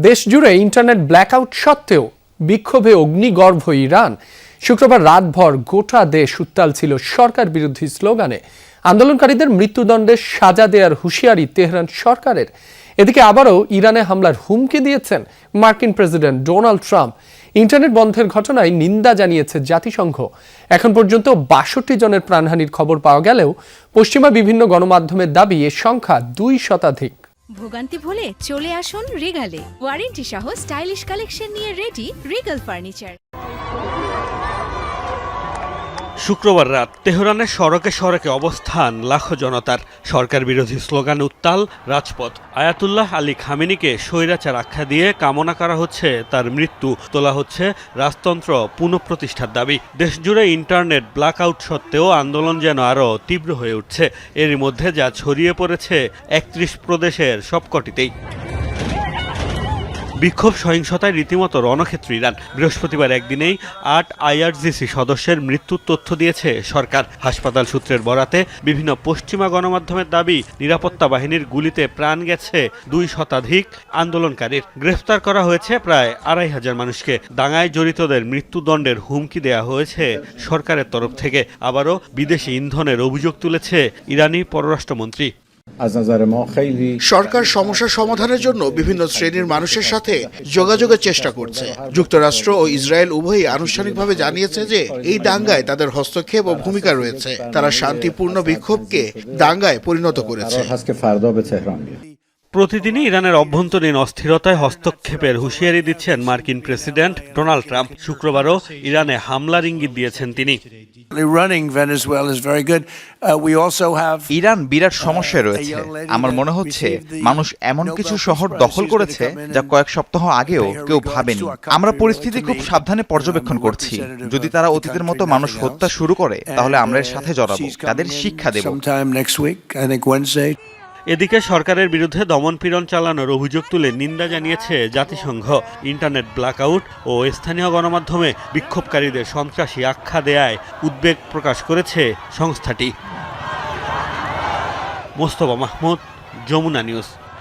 দেশজুড়ে internet blackout সত্ত্বেও বিক্ষোভে অগ্নিগর্ভ ইরান। শুক্রবার রাতভর গোটা দেশ উত্তাল ছিল সরকার বিরোধী স্লোগানে। আন্দোলনকারীদের মৃত্যুদণ্ডের সাজা দেওয়ার হুঁশিয়ারি তেহরান সরকারের। এদিকে আবারও ইরানে হামলার হুমকি দিয়েছেন মার্কিন প্রেসিডেন্ট ডোনাল্ড ট্রাম্প। ইন্টারনেট বন্ধের ঘটনায় নিন্দা জানিয়েছে জাতিসংঘ। এখন পর্যন্ত ৬২ জনের প্রাণহানির খবর পাওয়া গেলেও পশ্চিমা বিভিন্ন গণমাধ্যমের দাবি এর সংখ্যা ২ শতাধিক। ভোগান্তি ভুলে চলে আসুন রিগালে। ওয়ারেন্টি সহ স্টাইলিশ কালেকশন নিয়ে রেডি রিগাল ফার্নিচার। শুক্রবার রাত তেহরানের সড়কে সড়কে অবস্থান লাখো জনতার। সরকার বিরোধী স্লোগান উত্তাল রাজপথ। আয়াতুল্লাহ আলী খামেনিকে স্বৈরাচার আখ্যা দিয়ে কামনা করা হচ্ছে তার মৃত্যু, তোলা হচ্ছে রাজতন্ত্র পুনঃপ্রতিষ্ঠার দাবি। দেশজুড়ে ইন্টারনেট ব্ল্যাকআউট সত্ত্বেও আন্দোলন যেন আরও তীব্র হয়ে উঠছে। এরই মধ্যে যা ছড়িয়ে পড়েছে ৩১ প্রদেশের সবকটিতেই। বিক্ষোভ সহিংসতায় রীতিমতো রণক্ষেত্র ইরান। বৃহস্পতিবার একদিনেই ৮ IRGC সদস্যের মৃত্যুর তথ্য দিয়েছে সরকার। হাসপাতাল সূত্রের বরাতে বিভিন্ন পশ্চিমা গণমাধ্যমের দাবি, নিরাপত্তা বাহিনীর গুলিতে প্রাণ গেছে ২ শতাধিক আন্দোলনকারীর। গ্রেফতার করা হয়েছে প্রায় ২৫০০ মানুষকে। দাঙ্গায় জড়িতদের মৃত্যুদণ্ডের হুমকি দেওয়া হয়েছে সরকারের তরফ থেকে। আবারও বিদেশি ইন্ধনের অভিযোগ তুলেছে ইরানি পররাষ্ট্রমন্ত্রী। সরকার সমস্যা সমাধানের জন্য বিভিন্ন শ্রেণীর মানুষের সাথে যোগাযোগের চেষ্টা করছে। যুক্তরাষ্ট্র ও ইসরায়েল উভয়ই আনুষ্ঠানিকভাবে জানিয়েছে যে এই দাঙ্গায় তাদের হস্তক্ষেপ ও ভূমিকা রয়েছে। তারা শান্তিপূর্ণ বিক্ষোভকে দাঙ্গায় পরিণত করেছে। প্রতিদিনই ইরানের অভ্যন্তরীণ অস্থিরতায় হস্তক্ষেপের হুঁশিয়ারি দিচ্ছেন মার্কিন প্রেসিডেন্ট ডোনাল্ড ট্রাম্প। শুক্রবারও ইরানে হামলার ইঙ্গিত দিয়েছেন তিনি। ইরান বিরাট সমস্যায় রয়েছে। আমার মনে হচ্ছে মানুষ এমন কিছু শহর দখল করেছে যা কয়েক সপ্তাহ আগেও কেউ ভাবেনি। আমরা পরিস্থিতি খুব সাবধানে পর্যবেক্ষণ করছি। যদি তারা অতীতের মতো মানুষ হত্যা শুরু করে তাহলে আমরা এর সাথে জড়াবো, তাদের শিক্ষা দেব। এদিকে সরকারের বিরুদ্ধে দমনপীড়ন চালানোর অভিযোগ তুলে নিন্দা জানিয়েছে জাতিসংঘ। ইন্টারনেট ব্ল্যাকআউট ও স্থানীয় গণমাধ্যমে বিক্ষোভকারীদের সন্ত্রাসী আখ্যা দেয়ায় উদ্বেগ প্রকাশ করেছে সংস্থাটি। মোস্তফা মাহমুদ, যমুনা নিউজ।